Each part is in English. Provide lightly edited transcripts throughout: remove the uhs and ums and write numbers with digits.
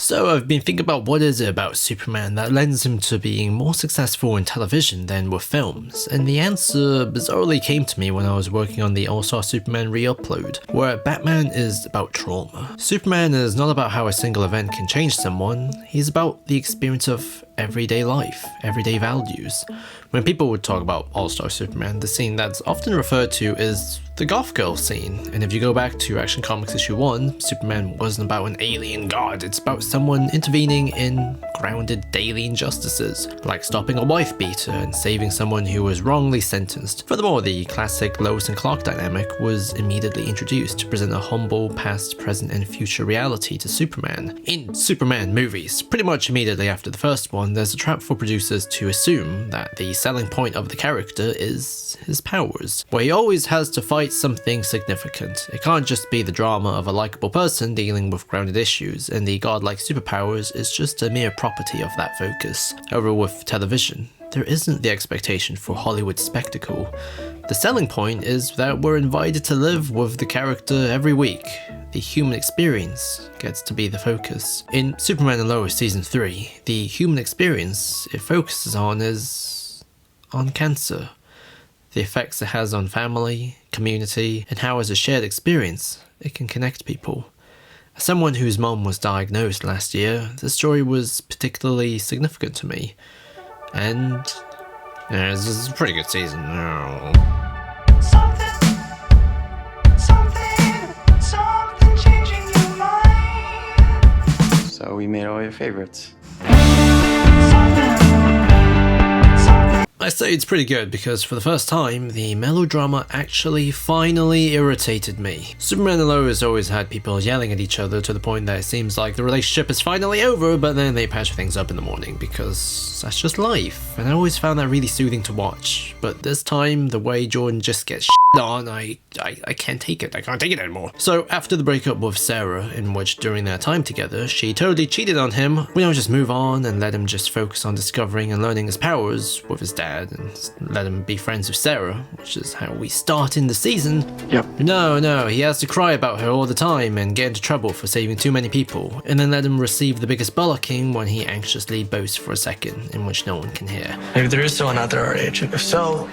So I've been thinking about what is it about Superman that lends him to being more successful in television than with films, and the answer bizarrely came to me when I was working on the All-Star Superman re-upload, where Batman is about trauma. Superman is not about how a single event can change someone, he's about the experience of everyday life, everyday values. When people would talk about All-Star Superman, the scene that's often referred to is the goth girl scene, and if you go back to Action Comics issue 1, Superman wasn't about an alien god, it's about someone intervening in grounded daily injustices, like stopping a wife beater and saving someone who was wrongly sentenced. Furthermore, the classic Lois and Clark dynamic was immediately introduced to present a humble past, present, and future reality to Superman. In Superman movies, pretty much immediately after the first one, there's a trap for producers to assume that the selling point of the character is his powers, where he always has to fight something significant. It can't just be the drama of a likable person dealing with grounded issues, and the godlike superpowers is just a mere property of that focus. However, with television, there isn't the expectation for Hollywood spectacle. The selling point is that we're invited to live with the character every week. The human experience gets to be the focus. In Superman and Lois Season 3, the human experience it focuses on is on cancer. The effects it has on family, community, and how as a shared experience, it can connect people. As someone whose mom was diagnosed last year, the story was particularly significant to me. And yeah, this is a pretty good season. Something changing your mind. So we made all your favorites. I say it's pretty good because for the first time, the melodrama actually finally irritated me. Superman and Lois always had people yelling at each other to the point that it seems like the relationship is finally over, but then they patch things up in the morning because that's just life, and I always found that really soothing to watch. But this time, the way Jordan just gets on, I can't take it. I can't take it anymore. So after the breakup with Sarah, in which during their time together, she totally cheated on him, we don't just move on and let him just focus on discovering and learning his powers with his dad and let him be friends with Sarah, which is how we start in the season. Yep. No, he has to cry about her all the time and get into trouble for saving too many people, and then let him receive the biggest bollocking when he anxiously boasts for a second, in which no one can hear. Maybe there is someone out there our age. If so,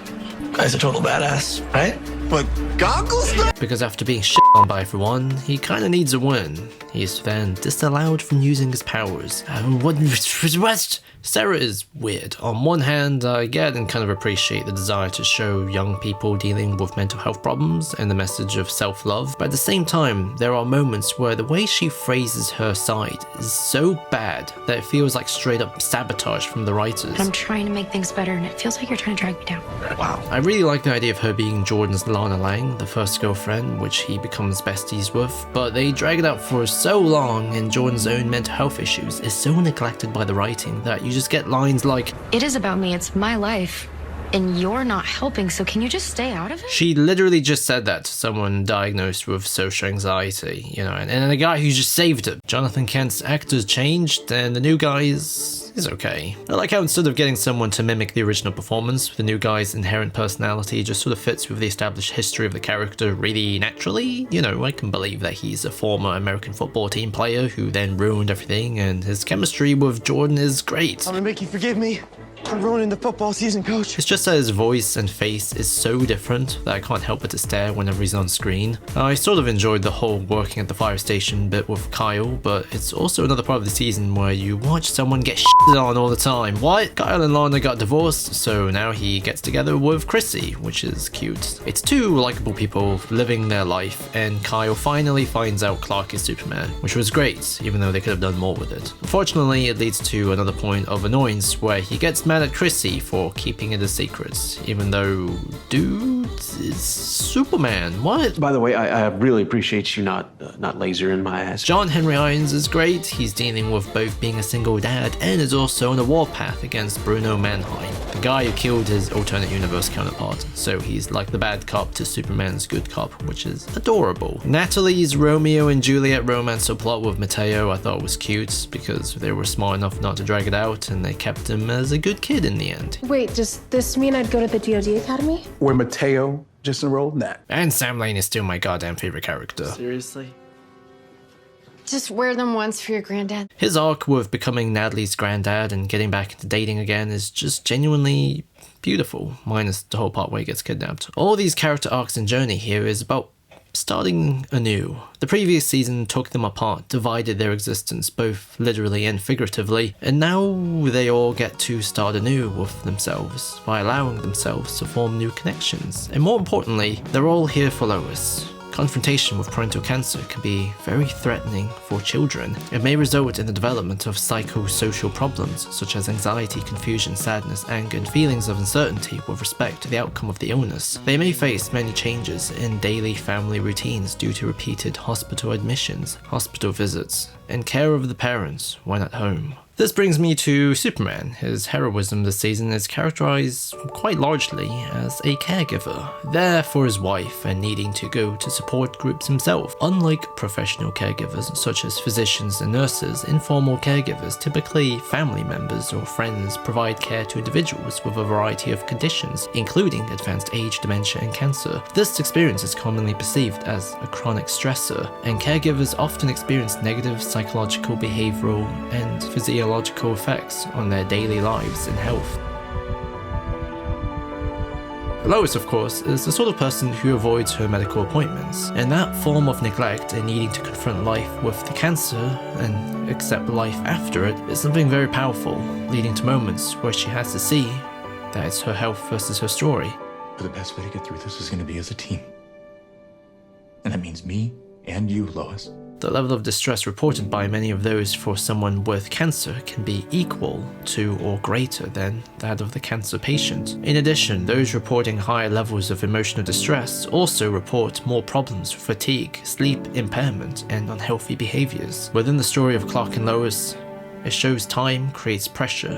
guy's a total badass, right? But goggles? Because after being shit on by everyone, he kinda needs a win. He is then disallowed from using his powers. What? Sarah is weird. On one hand, I get and kind of appreciate the desire to show young people dealing with mental health problems and the message of self-love, but at the same time, there are moments where the way she phrases her side is so bad that it feels like straight up sabotage from the writers. I'm trying to make things better, and it feels like you're trying to drag me down. Wow. I really like the idea of her being Jordan's Lana Lang, the first girlfriend, which he becomes besties with, but they drag it out for so long, and Jordan's own mental health issues is so neglected by the writing that you just get lines like, It is about me, it's my life, and you're not helping, so can you just stay out of it? She literally just said that to someone diagnosed with social anxiety, you know, and a guy who just saved it. Jonathan Kent's actor's changed, and the new guy is okay. I like how instead of getting someone to mimic the original performance, the new guy's inherent personality just sort of fits with the established history of the character really naturally. You know, I can believe that he's a former American football team player who then ruined everything, and his chemistry with Jordan is great. I'm gonna make you forgive me. I'm ruining the football season, coach. It's just that his voice and face is so different that I can't help but to stare whenever he's on screen. I sort of enjoyed the whole working at the fire station bit with Kyle, but it's also another part of the season where you watch someone get shitted on all the time. What? Kyle and Lana got divorced, so now he gets together with Chrissy, which is cute. It's two likable people living their life, and Kyle finally finds out Clark is Superman, which was great, even though they could have done more with it. Unfortunately, it leads to another point of annoyance where he gets mad at Chrissy for keeping it a secret, even though, dude, is Superman. What? By the way, I really appreciate you not lasering my ass. John Henry Irons is great. He's dealing with both being a single dad and is also on a warpath against Bruno Mannheim, the guy who killed his alternate universe counterpart. So he's like the bad cop to Superman's good cop, which is adorable. Natalie's Romeo and Juliet romance subplot with Mateo I thought was cute because they were smart enough not to drag it out and they kept him as a good kid in the end. Wait, does this mean I'd go to the DoD Academy? Where Mateo just enrolled in that. And Sam Lane is still my goddamn favorite character. Seriously? Just wear them once for your granddad. His arc with becoming Natalie's granddad and getting back into dating again is just genuinely beautiful, minus the whole part where he gets kidnapped. All these character arcs and journey here is about starting anew. The previous season took them apart, divided their existence both literally and figuratively, and now they all get to start anew with themselves by allowing themselves to form new connections. And more importantly, they're all here for Lois. Confrontation with parental cancer can be very threatening for children. It may result in the development of psychosocial problems such as anxiety, confusion, sadness, anger, and feelings of uncertainty with respect to the outcome of the illness. They may face many changes in daily family routines due to repeated hospital admissions, hospital visits, and care of the parents when at home. This brings me to Superman. His heroism this season is characterized quite largely as a caregiver, there for his wife and needing to go to support groups himself. Unlike professional caregivers such as physicians and nurses, informal caregivers, typically family members or friends, provide care to individuals with a variety of conditions, including advanced age, dementia, and cancer. This experience is commonly perceived as a chronic stressor, and caregivers often experience negative psychological, behavioral, and physiological effects on their daily lives and health. Lois, of course, is the sort of person who avoids her medical appointments, and that form of neglect and needing to confront life with the cancer and accept life after it is something very powerful, leading to moments where she has to see that it's her health versus her story. The best way to get through this is going to be as a team. And that means me and you, Lois. The level of distress reported by many of those for someone with cancer can be equal to or greater than that of the cancer patient. In addition, those reporting higher levels of emotional distress also report more problems with fatigue, sleep impairment, and unhealthy behaviors. Within the story of Clark and Lois, it shows time creates pressure,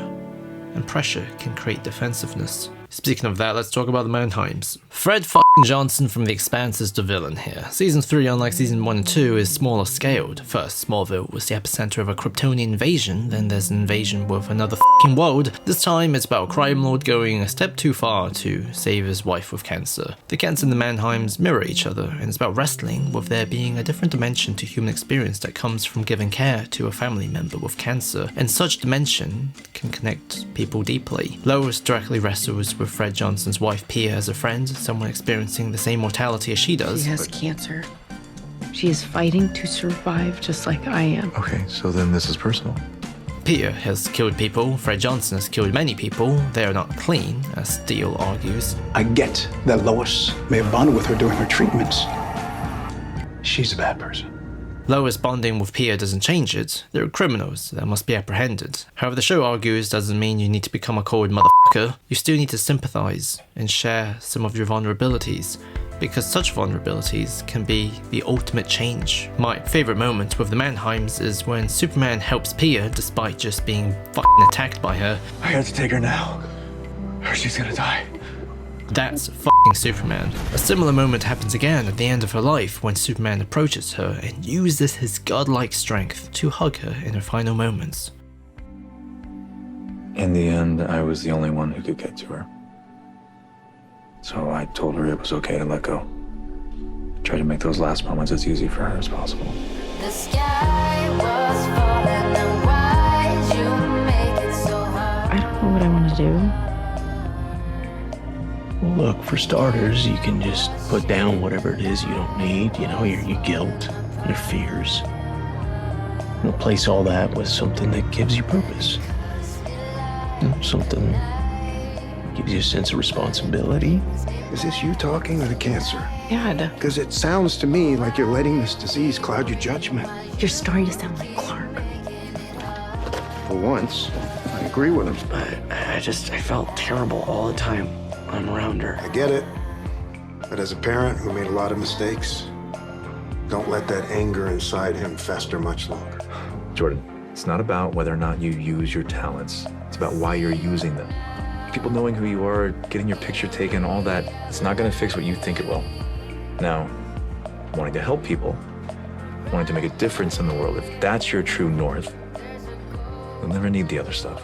and pressure can create defensiveness. Speaking of that, let's talk about the Mannheims. Fred Johnson from The Expanse is the villain here. Season 3, unlike Season 1 and 2, is smaller scaled. First, Smallville was the epicenter of a Kryptonian invasion, then there's an invasion with another world. This time, it's about a crime lord going a step too far to save his wife with cancer. The Kents and the Mannheims mirror each other, and it's about wrestling with there being a different dimension to human experience that comes from giving care to a family member with cancer, and such dimension can connect people deeply. Lois directly wrestles with Fred Johnson's wife Pia as a friend, someone experiencing the same mortality as she does. She has cancer. She is fighting to survive just like I am. Okay, so then this is personal. Pia has killed people, Fred Johnson has killed many people, they are not clean, as Steele argues. I get that Lois may have bonded with her during her treatments. She's a bad person. Lois bonding with Pia doesn't change it. They're criminals that must be apprehended. However, the show argues doesn't mean you need to become a cold motherfucker. You still need to sympathize and share some of your vulnerabilities, because such vulnerabilities can be the ultimate change. My favorite moment with the Mannheims is when Superman helps Pia despite just being fucking attacked by her. I have to take her now, or she's gonna die. That's fucking Superman. A similar moment happens again at the end of her life when Superman approaches her and uses his godlike strength to hug her in her final moments. In the end, I was the only one who could get to her. So I told her it was okay to let go. Try to make those last moments as easy for her as possible. The sky was falling, and why'd you make it so hard? I don't know what I want to do. Well, look, for starters, you can just put down whatever it is you don't need, you know, your guilt, your fears. And replace all that with something that gives you purpose. You know, something that gives you a sense of responsibility. Is this you talking or the cancer? Dad, Because it sounds to me like you're letting this disease cloud your judgment. you're starting to sound like Clark. For once, I agree with him. But I felt terrible all the time I'm around her. I get it. But as a parent who made a lot of mistakes, don't let that anger inside him fester much longer. Jordan, it's not about whether or not you use your talents. It's about why you're using them. People knowing who you are, getting your picture taken, all that, it's not going to fix what you think it will. Now, wanting to help people, wanting to make a difference in the world, if that's your true north, you'll never need the other stuff.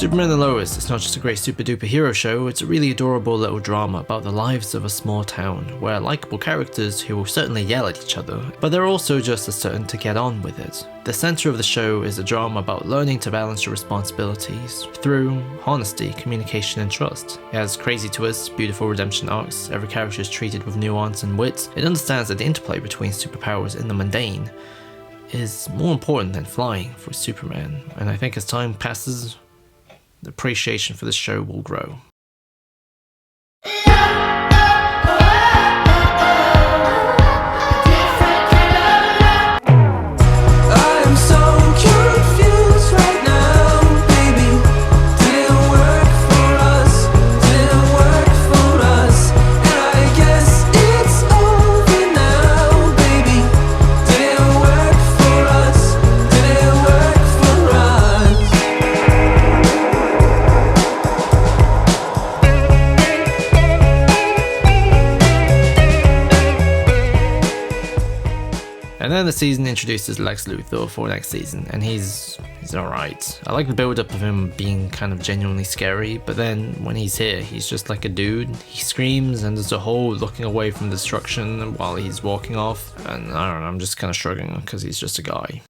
Superman and Lois is not just a great super duper hero show, it's a really adorable little drama about the lives of a small town, where likable characters who will certainly yell at each other, but they're also just as certain to get on with it. The center of the show is a drama about learning to balance your responsibilities through honesty, communication, and trust. It has crazy twists, beautiful redemption arcs, every character is treated with nuance and wit. It understands that the interplay between superpowers and the mundane is more important than flying for Superman, and I think as time passes, the appreciation for this show will grow. And then the season introduces Lex Luthor for next season, and he's alright. I like the build up of him being kind of genuinely scary, but then when he's here, he's just like a dude. He screams and there's a whole looking away from destruction while he's walking off, and I don't know, I'm just kind of shrugging because he's just a guy.